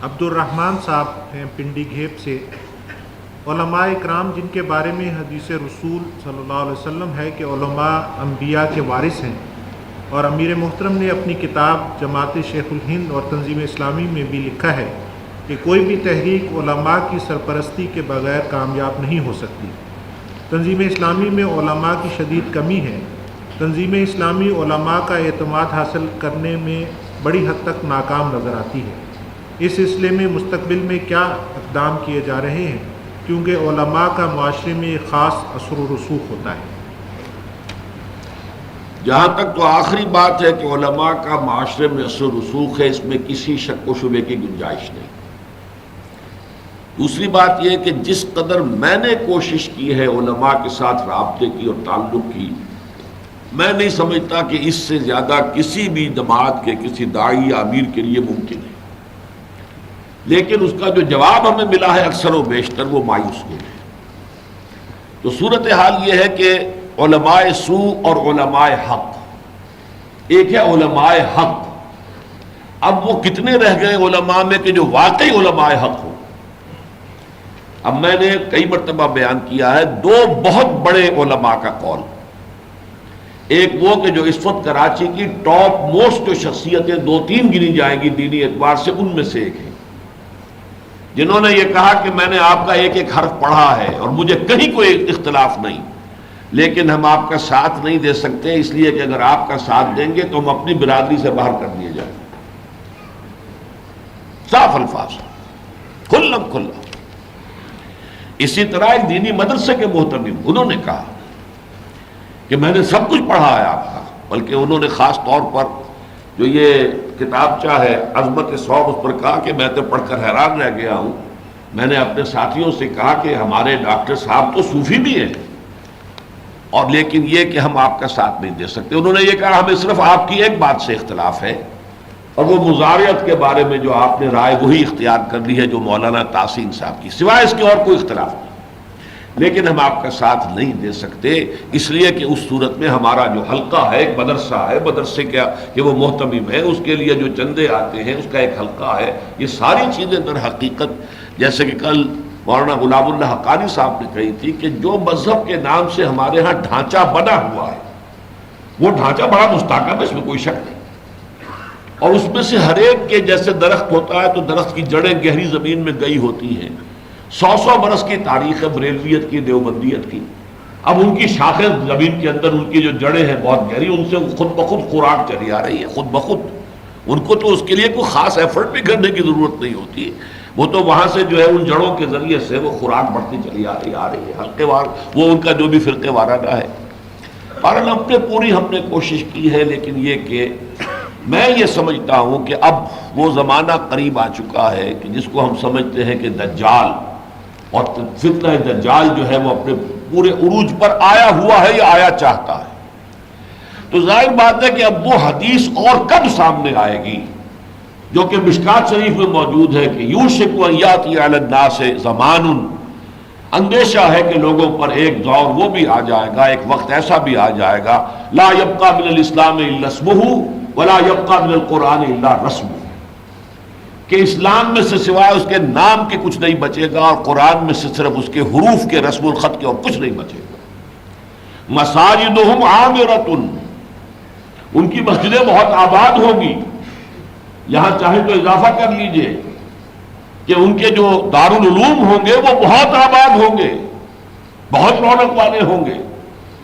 عبد الرحمن صاحب ہیں پنڈی گھیپ سے۔ علماء اکرام جن کے بارے میں حدیث رسول صلی اللہ علیہ وسلم ہے کہ علماء انبیاء کے وارث ہیں، اور امیر محترم نے اپنی کتاب جماعت شیخ الہند اور تنظیم اسلامی میں بھی لکھا ہے کہ کوئی بھی تحریک علماء کی سرپرستی کے بغیر کامیاب نہیں ہو سکتی۔ تنظیم اسلامی میں علماء کی شدید کمی ہے۔ تنظیم اسلامی علماء کا اعتماد حاصل کرنے میں بڑی حد تک ناکام نظر آتی ہے۔ اس سلسلے میں مستقبل میں کیا اقدام کیے جا رہے ہیں، کیونکہ علماء کا معاشرے میں ایک خاص اثر و رسوخ ہوتا ہے؟ جہاں تک تو آخری بات ہے کہ علماء کا معاشرے میں اثر و رسوخ ہے، اس میں کسی شک و شبے کی گنجائش نہیں۔ دوسری بات یہ کہ جس قدر میں نے کوشش کی ہے علماء کے ساتھ رابطے کی اور تعلق کی، میں نہیں سمجھتا کہ اس سے زیادہ کسی بھی جماعت کے کسی داعی یا امیر کے لیے ممکن ہے، لیکن اس کا جو جواب ہمیں ملا ہے اکثر و بیشتر وہ مایوس کن ہے۔ تو صورتحال یہ ہے کہ علماء سوء اور علماء حق، ایک ہے علماء حق، اب وہ کتنے رہ گئے علماء میں کہ جو واقعی علماء حق ہوں؟ اب میں نے کئی مرتبہ بیان کیا ہے دو بہت بڑے علماء کا قول، ایک وہ کہ جو اس وقت کراچی کی ٹاپ موسٹ جو شخصیتیں دو تین گنی جائیں گی دینی اعتبار سے، ان میں سے ایک ہے، جنہوں نے یہ کہا کہ میں نے آپ کا ایک ایک حرف پڑھا ہے اور مجھے کہیں کوئی اختلاف نہیں، لیکن ہم آپ کا ساتھ نہیں دے سکتے، اس لیے کہ اگر آپ کا ساتھ دیں گے تو ہم اپنی برادری سے باہر کر دیے جائیں گے۔ صاف الفاظ، کھلم کھلا۔ اسی طرح ایک دینی مدرسے کے محترم، انہوں نے کہا کہ میں نے سب کچھ پڑھا ہے آپ کا، بلکہ انہوں نے خاص طور پر جو یہ کتابچہ ہے عظمت صوب، اس پر کہا کہ میں تو پڑھ کر حیران رہ گیا ہوں، میں نے اپنے ساتھیوں سے کہا کہ ہمارے ڈاکٹر صاحب تو صوفی بھی ہیں، اور لیکن یہ کہ ہم آپ کا ساتھ نہیں دے سکتے۔ انہوں نے یہ کہا ہمیں صرف آپ کی ایک بات سے اختلاف ہے، اور وہ مزاریت کے بارے میں جو آپ نے رائے وہی اختیار کر لی ہے جو مولانا تحسین صاحب کی، سوائے اس کے اور کوئی اختلاف نہیں، لیکن ہم آپ کا ساتھ نہیں دے سکتے، اس لیے کہ اس صورت میں ہمارا جو حلقہ ہے ایک مدرسہ ہے، مدرسے کا کہ وہ محتمم ہے، اس کے لیے جو چندے آتے ہیں اس کا ایک حلقہ ہے، یہ ساری چیزیں در حقیقت جیسے کہ کل مولانا غلام اللہ حقانی صاحب نے کہی تھی کہ جو مذہب کے نام سے ہمارے ہاں ڈھانچہ بنا ہوا ہے وہ ڈھانچہ بڑا مستحکم ہے، اس میں کوئی شک نہیں، اور اس میں سے ہر ایک کے جیسے درخت ہوتا ہے تو درخت کی جڑیں گہری زمین میں گئی ہوتی ہیں، 100 برس کی تاریخ ہے بریلویت کی، دیوبندیت کی، اب ان کی شاخیں زمین کے اندر، ان کی جو جڑیں ہیں بہت گہری، ان سے خود بخود خوراک چلی آ رہی ہے، خود بخود، ان کو تو اس کے لیے کوئی خاص ایفرٹ بھی کرنے کی ضرورت نہیں ہوتی، وہ تو وہاں سے جو ہے ان جڑوں کے ذریعے سے وہ خوراک بڑھتی چلی آ رہی ہے، حلقے وار وہ ان کا جو بھی فرقے وارانہ ہے۔ بہرحال ہم نے پوری کوشش کی ہے، لیکن یہ کہ میں یہ سمجھتا ہوں کہ اب وہ زمانہ قریب آ چکا ہے کہ جس کو ہم سمجھتے ہیں کہ دجال اور فتنہ دجال جو ہے وہ اپنے پورے عروج پر آیا ہوا ہے یا آیا چاہتا ہے، تو ظاہر بات ہے کہ اب وہ حدیث اور کب سامنے آئے گی جو کہ مشکات شریف میں موجود ہے کہ یوشک ان یاتی علی الناس زمان، اندیشہ ہے کہ لوگوں پر ایک دور وہ بھی آ جائے گا، ایک وقت ایسا بھی آ جائے گا، لا یبقى من الاسلام الا اسمہ ولا يبقى من القرآن الا رسمہ، کہ اسلام میں سے سوائے اس کے نام کے کچھ نہیں بچے گا، اور قرآن میں سے صرف اس کے حروف کے رسم الخط کے اور کچھ نہیں بچے گا۔ مساجدہم عامرۃ، ان کی مسجدیں بہت آباد ہوں گی، یہاں چاہے تو اضافہ کر لیجئے کہ ان کے جو دارالعلوم ہوں گے وہ بہت آباد ہوں گے، بہت رونق والے ہوں گے،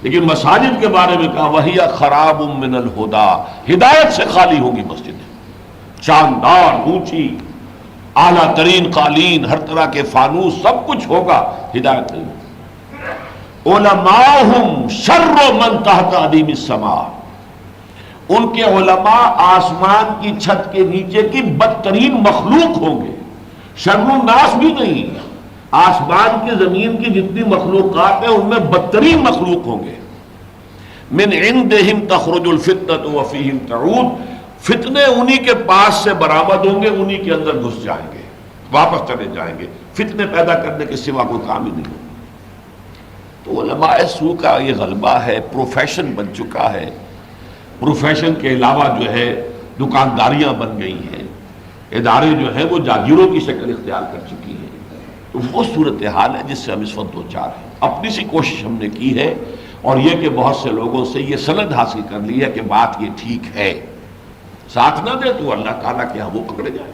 لیکن مساجد کے بارے میں کہا وَهِيَ خَرَابٌ مِّنَ الْهُدَىٰ، ہدایت سے خالی ہوں گی مسجدیں، شاندار، اونچی، اعلیٰ ترین قالین، ہر طرح کے فانوس، سب کچھ ہوگا، ہدایت نہیں ہوگی۔ علماؤہم شر من تحت ادیم السماء، ان کے علماء آسمان کی چھت کے نیچے کی بدترین مخلوق ہوں گے، شر الناس بھی نہیں، آسمان کی زمین کی جتنی مخلوقات ہیں ان میں بدترین مخلوق ہوں گے۔ من عندہم تخرج الفتنۃ وفیہم تعود، فتنے انہی کے پاس سے برآمد ہوں گے، انہی کے اندر گھس جائیں گے، واپس چلے جائیں گے، فتنے پیدا کرنے کے سوا کوئی کام ہی نہیں ہوگا۔ تو علماء سوء کا یہ غلبہ ہے، پروفیشن بن چکا ہے، پروفیشن کے علاوہ جو ہے دکانداریاں بن گئی ہیں، ادارے جو ہیں وہ جاگیروں کی شکل اختیار کر چکی ہیں. تو وہ صورتحال ہے جس سے ہم اس وقت دوچار ہیں. اپنی سی کوشش ہم نے کی ہے اور یہ کہ بہت سے لوگوں سے یہ سند حاصل کر لی ہے کہ بات یہ ٹھیک ہے. ساتھ نہ دے تو اللہ تعالیٰ کے ہاں وہ پکڑے جائیں.